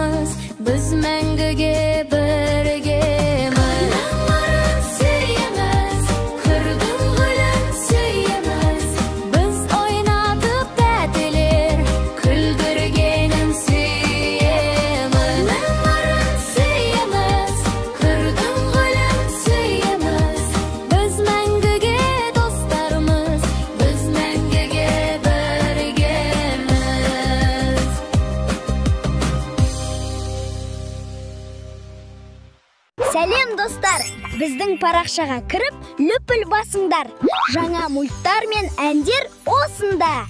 dostlarımız, biz мәңгіге біргеміз. Анаңларын сүйеміз, кырдың гүлін сүйеміз, biz ойнатып тәтелер, күлдіргенін сүйеміз. Анаңларын сүйеміз, кырдың гүлін сүйеміз, biz мәңгіге dostlarımız, biz мәңгіге біргеміз. Сәлем достар! Біздің парақшаға кіріп, лүпіл басыңдар. Жаңа мульттар мен әндер осында.